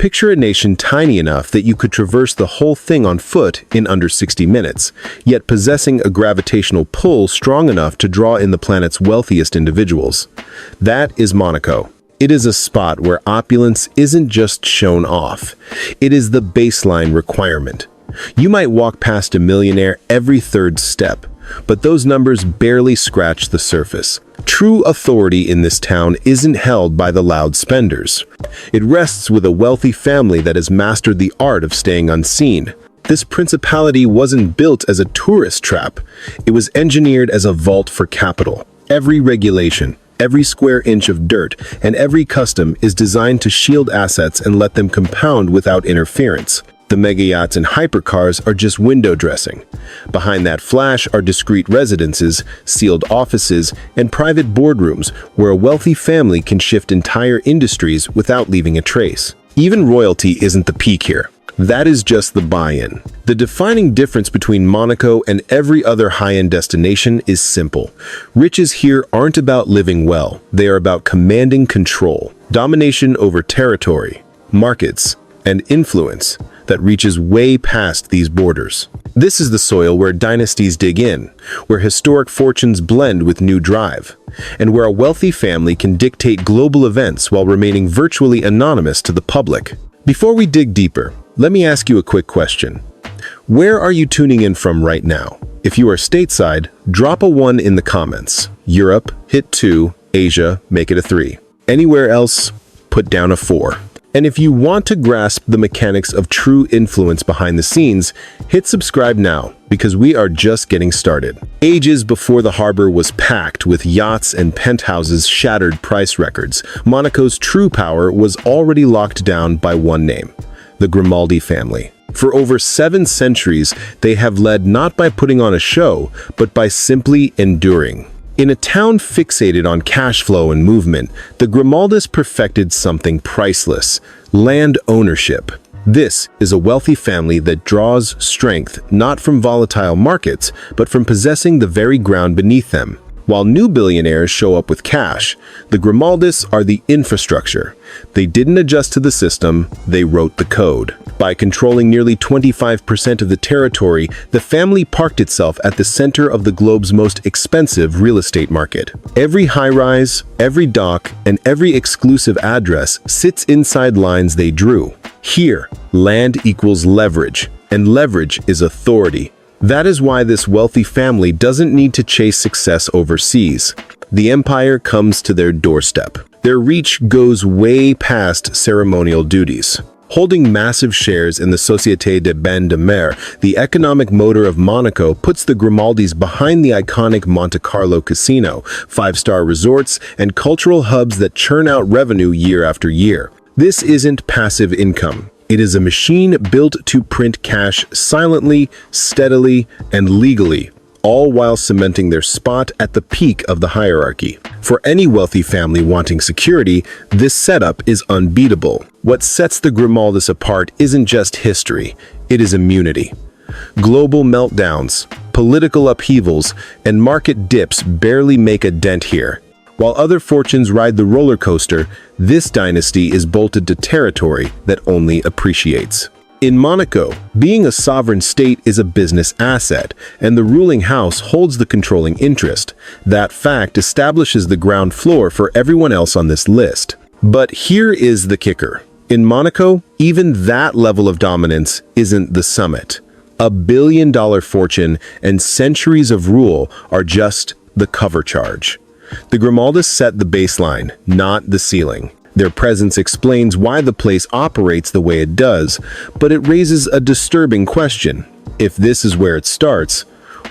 Picture a nation tiny enough that you could traverse the whole thing on foot in under 60 minutes, yet possessing a gravitational pull strong enough to draw in the planet's wealthiest individuals. That is Monaco. It is a spot where opulence isn't just shown off. It is the baseline requirement. You might walk past a millionaire every third step, but those numbers barely scratch the surface. True authority in this town isn't held by the loud spenders. It rests with a wealthy family that has mastered the art of staying unseen. This principality wasn't built as a tourist trap. It was engineered as a vault for capital. Every regulation, every square inch of dirt, and every custom is designed to shield assets and let them compound without interference. The mega yachts and hypercars are just window dressing. Behind that flash are discreet residences, sealed offices, and private boardrooms where a wealthy family can shift entire industries without leaving a trace. Even royalty isn't the peak here. That is just the buy-in. The defining difference between Monaco and every other high-end destination is simple. Riches here aren't about living well. They are about commanding control, domination over territory, markets, and influence that reaches way past these borders. This is the soil where dynasties dig in, where historic fortunes blend with new drive, and where a wealthy family can dictate global events while remaining virtually anonymous to the public. Before we dig deeper, let me ask you a quick question. Where are you tuning in from right now? If you are stateside, drop a 1 in the comments. Europe, hit 2. Asia, make it a 3. Anywhere else, put down a 4. And if you want to grasp the mechanics of true influence behind the scenes, hit subscribe now, because we are just getting started. Ages before the harbor was packed with yachts and penthouses shattered price records, Monaco's true power was already locked down by one name: the Grimaldi family. For over 7 centuries, they have led not by putting on a show, but by simply enduring. In a town fixated on cash flow and movement, the Grimaldis perfected something priceless: land ownership. This is a wealthy family that draws strength not from volatile markets, but from possessing the very ground beneath them. While new billionaires show up with cash, the Grimaldis are the infrastructure. They didn't adjust to the system, they wrote the code. By controlling nearly 25% of the territory, the family parked itself at the center of the globe's most expensive real estate market. Every high-rise, every dock, and every exclusive address sits inside lines they drew. Here, land equals leverage, and leverage is authority. That is why this wealthy family doesn't need to chase success overseas. The empire comes to their doorstep. Their reach goes way past ceremonial duties. Holding massive shares in the Société de Bains de Mer, the economic motor of Monaco puts the Grimaldis behind the iconic Monte Carlo casino, 5-star resorts, and cultural hubs that churn out revenue year after year. This isn't passive income. It is a machine built to print cash silently, steadily, and legally, all while cementing their spot at the peak of the hierarchy. For any wealthy family wanting security, this setup is unbeatable. What sets the Grimaldis apart isn't just history, it is immunity. Global meltdowns, political upheavals, and market dips barely make a dent here. While other fortunes ride the roller coaster, this dynasty is bolted to territory that only appreciates. In Monaco, being a sovereign state is a business asset, and the ruling house holds the controlling interest. That fact establishes the ground floor for everyone else on this list. But here is the kicker. In Monaco, even that level of dominance isn't the summit. $1 billion fortune and centuries of rule are just the cover charge. The Grimaldis set the baseline, not the ceiling. Their presence explains why the place operates the way it does, but it raises a disturbing question. If this is where it starts,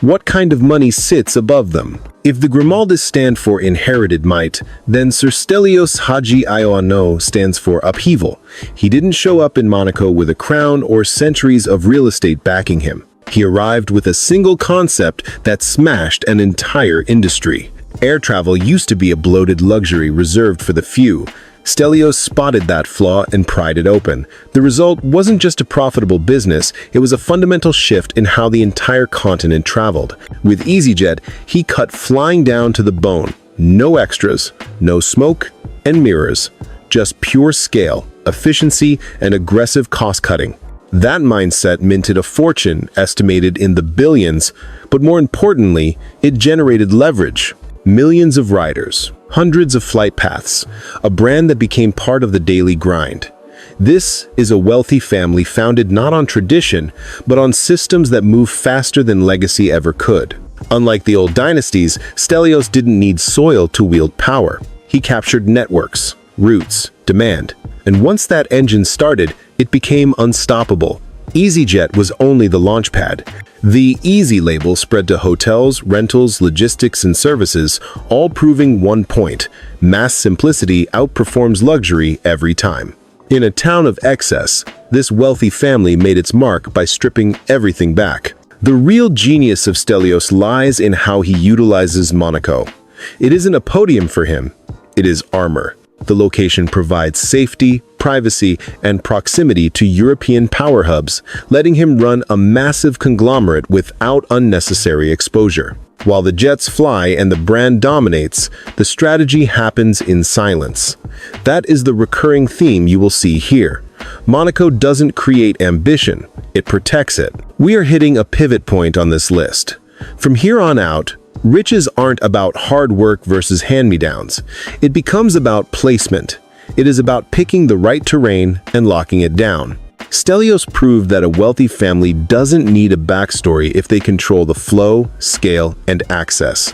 what kind of money sits above them? If the Grimaldis stand for inherited might, then Sir Stelios Hadji Ioannou stands for upheaval. He didn't show up in Monaco with a crown or centuries of real estate backing him. He arrived with a single concept that smashed an entire industry. Air travel used to be a bloated luxury reserved for the few. Stelios spotted that flaw and pried it open. The result wasn't just a profitable business, it was a fundamental shift in how the entire continent traveled. With EasyJet, he cut flying down to the bone. No extras, no smoke, and mirrors. Just pure scale, efficiency, and aggressive cost-cutting. That mindset minted a fortune estimated in the billions, but more importantly, it generated leverage. Millions of riders, hundreds of flight paths, a brand that became part of the daily grind. This is a wealthy family founded not on tradition, but on systems that move faster than legacy ever could. Unlike the old dynasties, Stelios didn't need soil to wield power. He captured networks, routes, demand, and once that engine started, it became unstoppable. EasyJet was only the launchpad. The Easy label spread to hotels, rentals, logistics, and services, all proving one point: mass simplicity outperforms luxury every time. In a town of excess, this wealthy family made its mark by stripping everything back. The real genius of Stelios lies in how he utilizes Monaco. It isn't a podium for him, it is armor. The location provides safety, privacy, and proximity to European power hubs, letting him run a massive conglomerate without unnecessary exposure. While the jets fly and the brand dominates, the strategy happens in silence. That is the recurring theme you will see here. Monaco doesn't create ambition, it protects it. We are hitting a pivot point on this list. From here on out, riches aren't about hard work versus hand-me-downs. It becomes about placement. It is about picking the right terrain and locking it down. Stelios proved that a wealthy family doesn't need a backstory if they control the flow, scale, and access.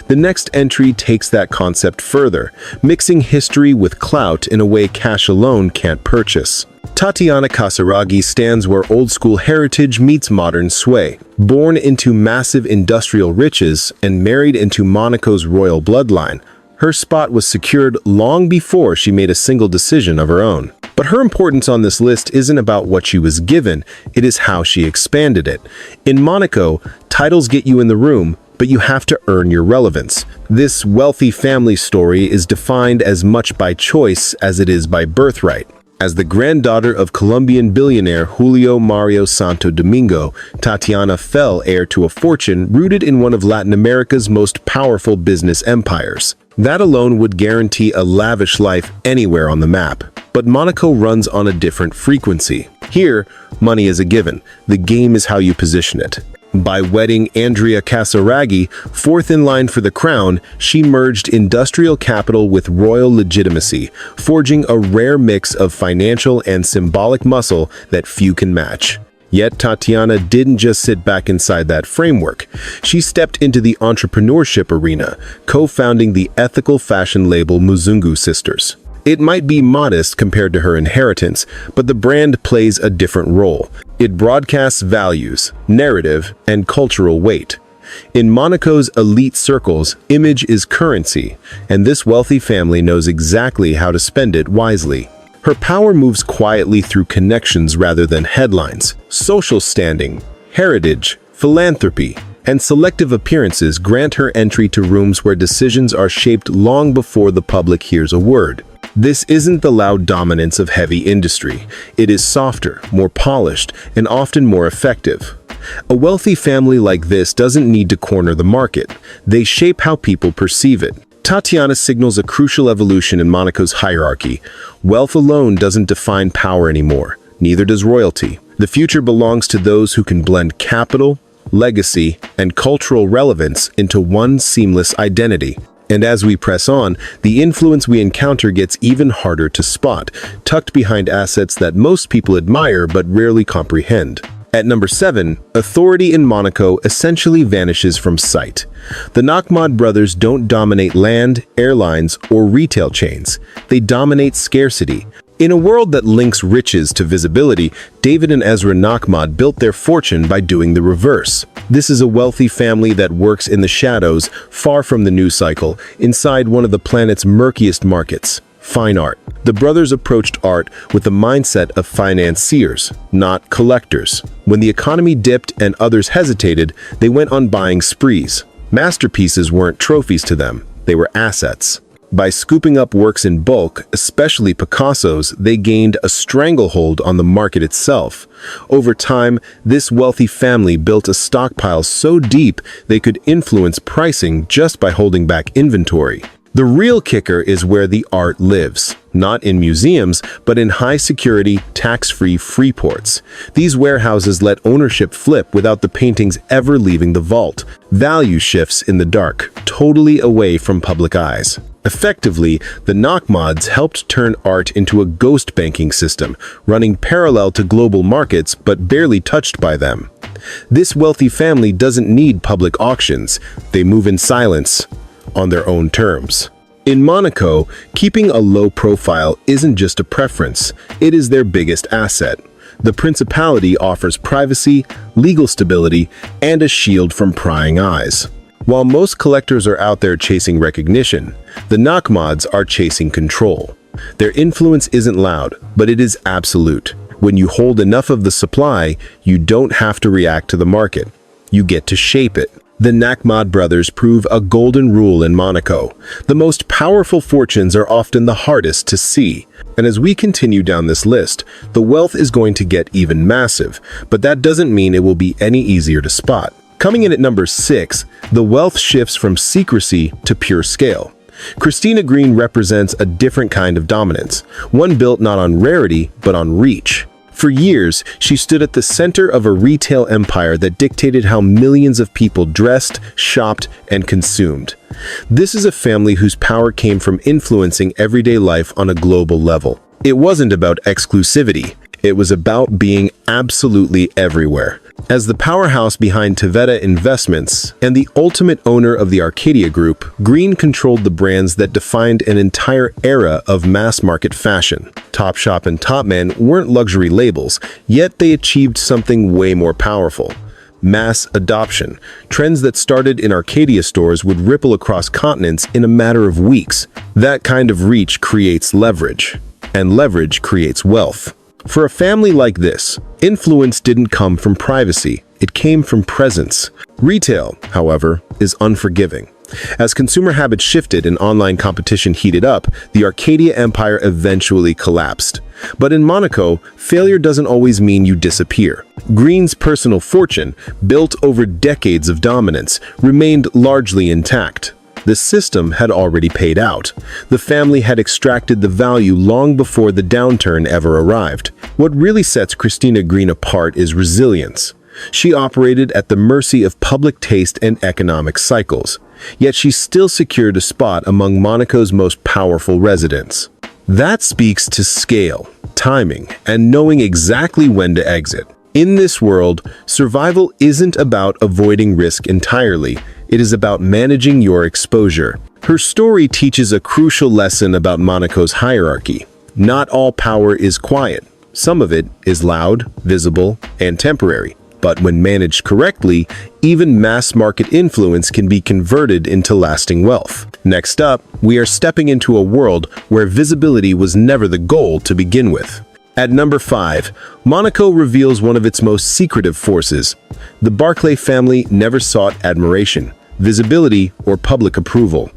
The next entry takes that concept further, mixing history with clout in a way cash alone can't purchase. Tatiana Casiraghi stands where old-school heritage meets modern sway. Born into massive industrial riches and married into Monaco's royal bloodline, her spot was secured long before she made a single decision of her own. But her importance on this list isn't about what she was given, it is how she expanded it. In Monaco, titles get you in the room, but you have to earn your relevance. This wealthy family story is defined as much by choice as it is by birthright. As the granddaughter of Colombian billionaire Julio Mario Santo Domingo, Tatiana fell heir to a fortune rooted in one of Latin America's most powerful business empires. That alone would guarantee a lavish life anywhere on the map. But Monaco runs on a different frequency. Here, money is a given. The game is how you position it. By wedding Andrea Casiraghi, fourth in line for the crown, she merged industrial capital with royal legitimacy, forging a rare mix of financial and symbolic muscle that few can match. Yet Tatiana didn't just sit back inside that framework. She stepped into the entrepreneurship arena, co-founding the ethical fashion label Muzungu Sisters. It might be modest compared to her inheritance, but the brand plays a different role. It broadcasts values, narrative, and cultural weight. In Monaco's elite circles, image is currency, and this wealthy family knows exactly how to spend it wisely. Her power moves quietly through connections rather than headlines. Social standing, heritage, philanthropy, and selective appearances grant her entry to rooms where decisions are shaped long before the public hears a word. This isn't the loud dominance of heavy industry. It is softer, more polished, and often more effective. A wealthy family like this doesn't need to corner the market. They shape how people perceive it. Tatiana signals a crucial evolution in Monaco's hierarchy. Wealth alone doesn't define power anymore. Neither does royalty. The future belongs to those who can blend capital, legacy, and cultural relevance into one seamless identity. And as we press on, the influence we encounter gets even harder to spot, tucked behind assets that most people admire but rarely comprehend. At number 7, authority in Monaco essentially vanishes from sight. The Nakhmad brothers don't dominate land, airlines, or retail chains. They dominate scarcity. In a world that links riches to visibility, David and Ezra Nakhmad built their fortune by doing the reverse. This is a wealthy family that works in the shadows, far from the news cycle, inside one of the planet's murkiest markets: fine art. The brothers approached art with the mindset of financiers, not collectors. When the economy dipped and others hesitated, they went on buying sprees. Masterpieces weren't trophies to them, they were assets. By scooping up works in bulk, especially Picasso's, they gained a stranglehold on the market itself. Over time, this wealthy family built a stockpile so deep they could influence pricing just by holding back inventory. The real kicker is where the art lives, not in museums, but in high-security, tax-free free ports. These warehouses let ownership flip without the paintings ever leaving the vault. Value shifts in the dark, totally away from public eyes. Effectively, the knock-mods helped turn art into a ghost banking system, running parallel to global markets but barely touched by them. This wealthy family doesn't need public auctions. They move in silence, on their own terms. In Monaco, keeping a low profile isn't just a preference, it is their biggest asset. The principality offers privacy, legal stability, and a shield from prying eyes. While most collectors are out there chasing recognition, the knock-mods are chasing control. Their influence isn't loud, but it is absolute. When you hold enough of the supply, you don't have to react to the market. You get to shape it. The Knock-mod brothers prove a golden rule in Monaco. The most powerful fortunes are often the hardest to see. And as we continue down this list, the wealth is going to get even massive, but that doesn't mean it will be any easier to spot. Coming in at number 6, the wealth shifts from secrecy to pure scale. Christina Green represents a different kind of dominance, one built not on rarity, but on reach. For years, she stood at the center of a retail empire that dictated how millions of people dressed, shopped, and consumed. This is a family whose power came from influencing everyday life on a global level. It wasn't about exclusivity. It was about being absolutely everywhere. As the powerhouse behind Tavetta Investments and the ultimate owner of the Arcadia Group, Green controlled the brands that defined an entire era of mass-market fashion. Topshop and Topman weren't luxury labels, yet they achieved something way more powerful. Mass adoption. Trends that started in Arcadia stores would ripple across continents in a matter of weeks. That kind of reach creates leverage, and leverage creates wealth. For a family like this, influence didn't come from privacy, it came from presence. Retail, however, is unforgiving. As consumer habits shifted and online competition heated up, the Arcadia empire eventually collapsed. But in Monaco, failure doesn't always mean you disappear. Green's personal fortune, built over decades of dominance, remained largely intact. The system had already paid out. The family had extracted the value long before the downturn ever arrived. What really sets Christina Green apart is resilience. She operated at the mercy of public taste and economic cycles, yet she still secured a spot among Monaco's most powerful residents. That speaks to scale, timing, and knowing exactly when to exit. In this world, survival isn't about avoiding risk entirely. It is about managing your exposure. Her story teaches a crucial lesson about Monaco's hierarchy. Not all power is quiet. Some of it is loud, visible, and temporary. But when managed correctly, even mass-market influence can be converted into lasting wealth. Next up, we are stepping into a world where visibility was never the goal to begin with. At number 5, Monaco reveals one of its most secretive forces. The Barclay family never sought admiration, visibility, or public approval.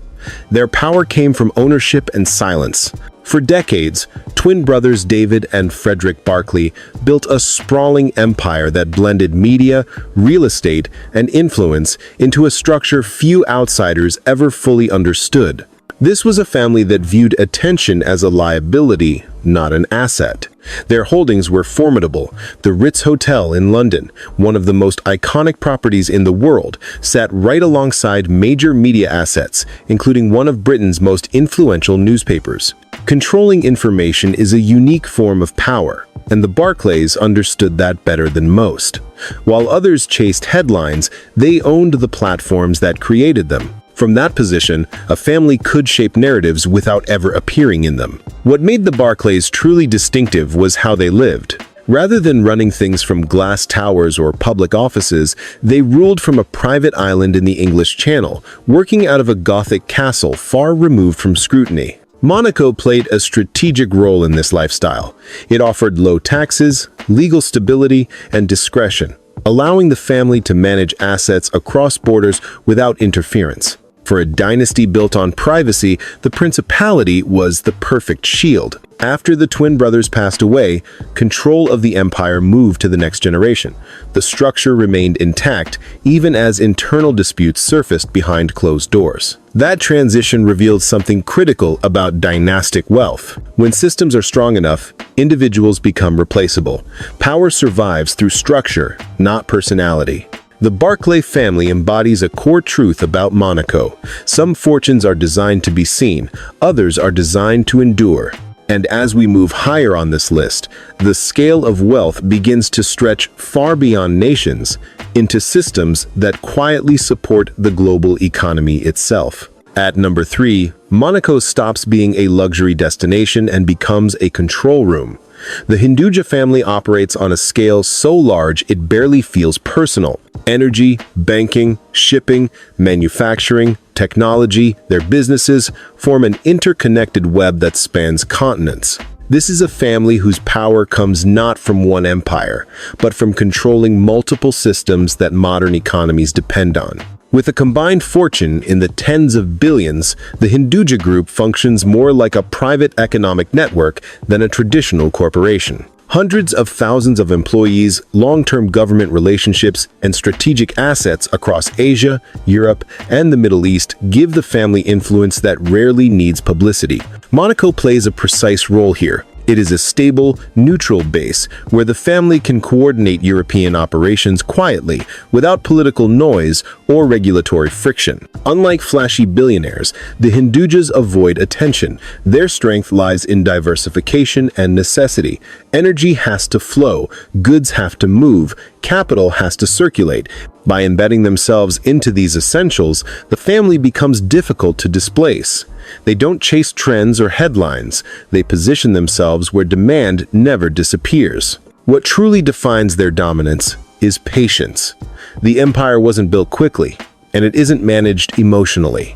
Their power came from ownership and silence. For decades, twin brothers David and Frederick Barclay built a sprawling empire that blended media, real estate, and influence into a structure few outsiders ever fully understood. This was a family that viewed attention as a liability, not an asset. Their holdings were formidable. The Ritz Hotel in London, one of the most iconic properties in the world, sat right alongside major media assets, including one of Britain's most influential newspapers. Controlling information is a unique form of power, and the Barclays understood that better than most. While others chased headlines, they owned the platforms that created them. From that position, a family could shape narratives without ever appearing in them. What made the Barclays truly distinctive was how they lived. Rather than running things from glass towers or public offices, they ruled from a private island in the English Channel, working out of a Gothic castle far removed from scrutiny. Monaco played a strategic role in this lifestyle. It offered low taxes, legal stability, and discretion, allowing the family to manage assets across borders without interference. For a dynasty built on privacy, the principality was the perfect shield. After the twin brothers passed away, control of the empire moved to the next generation. The structure remained intact, even as internal disputes surfaced behind closed doors. That transition revealed something critical about dynastic wealth. When systems are strong enough, individuals become replaceable. Power survives through structure, not personality. The Barclay family embodies a core truth about Monaco. Some fortunes are designed to be seen, others are designed to endure. And as we move higher on this list, the scale of wealth begins to stretch far beyond nations into systems that quietly support the global economy itself. At number 3, Monaco stops being a luxury destination and becomes a control room. The Hinduja family operates on a scale so large it barely feels personal. Energy, banking, shipping, manufacturing, technology, their businesses form an interconnected web that spans continents. This is a family whose power comes not from one empire, but from controlling multiple systems that modern economies depend on. With a combined fortune in the tens of billions, the Hinduja Group functions more like a private economic network than a traditional corporation. Hundreds of thousands of employees, long-term government relationships, and strategic assets across Asia, Europe, and the Middle East give the family influence that rarely needs publicity. Monaco plays a precise role here. It is a stable, neutral base where the family can coordinate European operations quietly, without political noise or regulatory friction. Unlike flashy billionaires, the Hindujas avoid attention. Their strength lies in diversification and necessity. Energy has to flow, goods have to move, capital has to circulate. By embedding themselves into these essentials, the family becomes difficult to displace. They don't chase trends or headlines. They position themselves where demand never disappears. What truly defines their dominance is patience. The empire wasn't built quickly, and it isn't managed emotionally.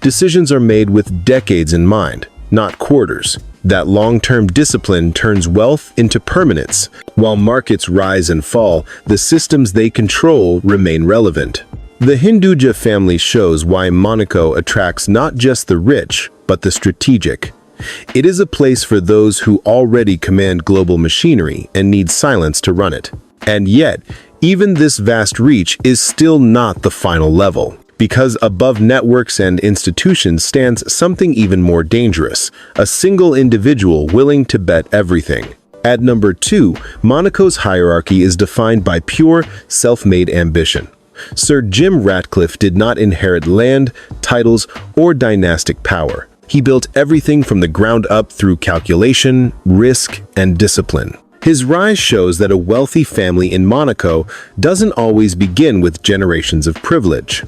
Decisions are made with decades in mind, not quarters. That long-term discipline turns wealth into permanence. While markets rise and fall, the systems they control remain relevant. The Hinduja family shows why Monaco attracts not just the rich, but the strategic. It is a place for those who already command global machinery and need silence to run it. And yet, even this vast reach is still not the final level. Because above networks and institutions stands something even more dangerous, a single individual willing to bet everything. At number 2, Monaco's hierarchy is defined by pure, self-made ambition. Sir Jim Ratcliffe did not inherit land, titles, or dynastic power. He built everything from the ground up through calculation, risk, and discipline. His rise shows that a wealthy family in Monaco doesn't always begin with generations of privilege.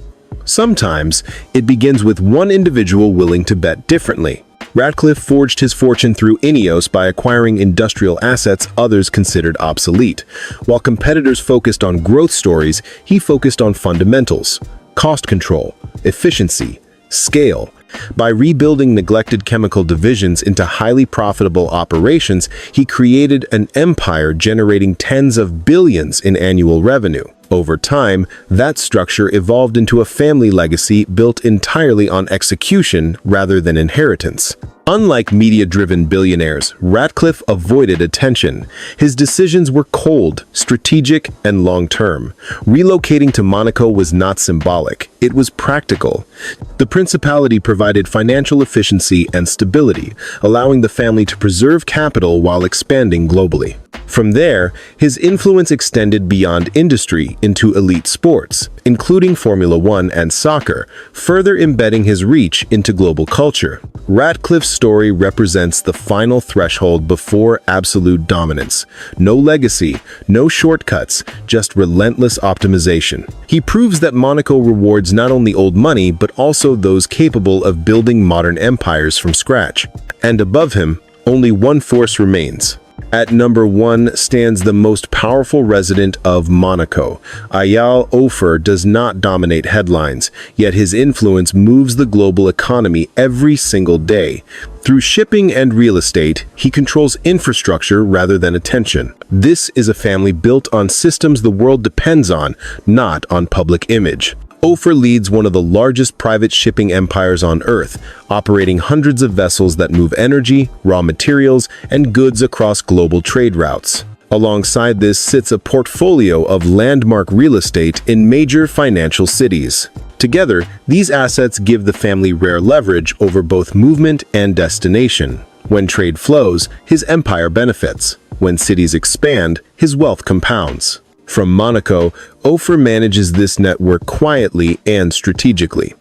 Sometimes, it begins with one individual willing to bet differently. Ratcliffe forged his fortune through Ineos by acquiring industrial assets others considered obsolete. While competitors focused on growth stories, he focused on fundamentals: cost control, efficiency, scale. By rebuilding neglected chemical divisions into highly profitable operations, he created an empire generating tens of billions in annual revenue. Over time, that structure evolved into a family legacy built entirely on execution rather than inheritance. Unlike media-driven billionaires, Ratcliffe avoided attention. His decisions were cold, strategic, and long-term. Relocating to Monaco was not symbolic, it was practical. The principality provided financial efficiency and stability, allowing the family to preserve capital while expanding globally. From there, his influence extended beyond industry into elite sports, including Formula One and soccer, further embedding his reach into global culture. Ratcliffe's story represents the final threshold before absolute dominance. No legacy, no shortcuts, just relentless optimization. He proves that Monaco rewards not only old money, but also those capable of building modern empires from scratch. And above him, only one force remains. At number 1 stands the most powerful resident of Monaco. Ayal Ofer does not dominate headlines, yet his influence moves the global economy every single day. Through shipping and real estate, he controls infrastructure rather than attention. This is a family built on systems the world depends on, not on public image. Ofer leads one of the largest private shipping empires on Earth, operating hundreds of vessels that move energy, raw materials, and goods across global trade routes. Alongside this sits a portfolio of landmark real estate in major financial cities. Together, these assets give the family rare leverage over both movement and destination. When trade flows, his empire benefits. When cities expand, his wealth compounds. From Monaco, Ofer manages this network quietly and strategically.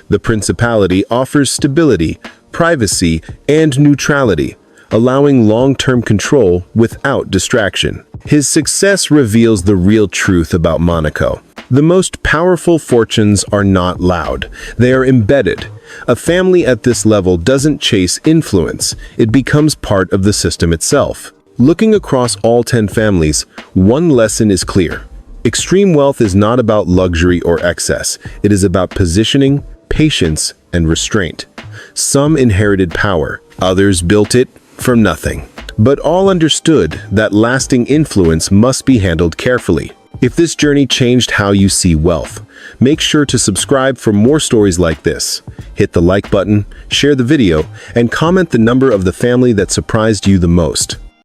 The principality offers stability, privacy, and neutrality, allowing long-term control without distraction. His success reveals the real truth about Monaco. The most powerful fortunes are not loud. They are embedded. A family at this level doesn't chase influence. It becomes part of the system itself. Looking across all 10 families, one lesson is clear. Extreme wealth is not about luxury or excess. It is about positioning, patience, and restraint. Some inherited power. Others built it from nothing. But all understood that lasting influence must be handled carefully. If this journey changed how you see wealth, make sure to subscribe for more stories like this. Hit the like button, share the video, and comment the number of the family that surprised you the most.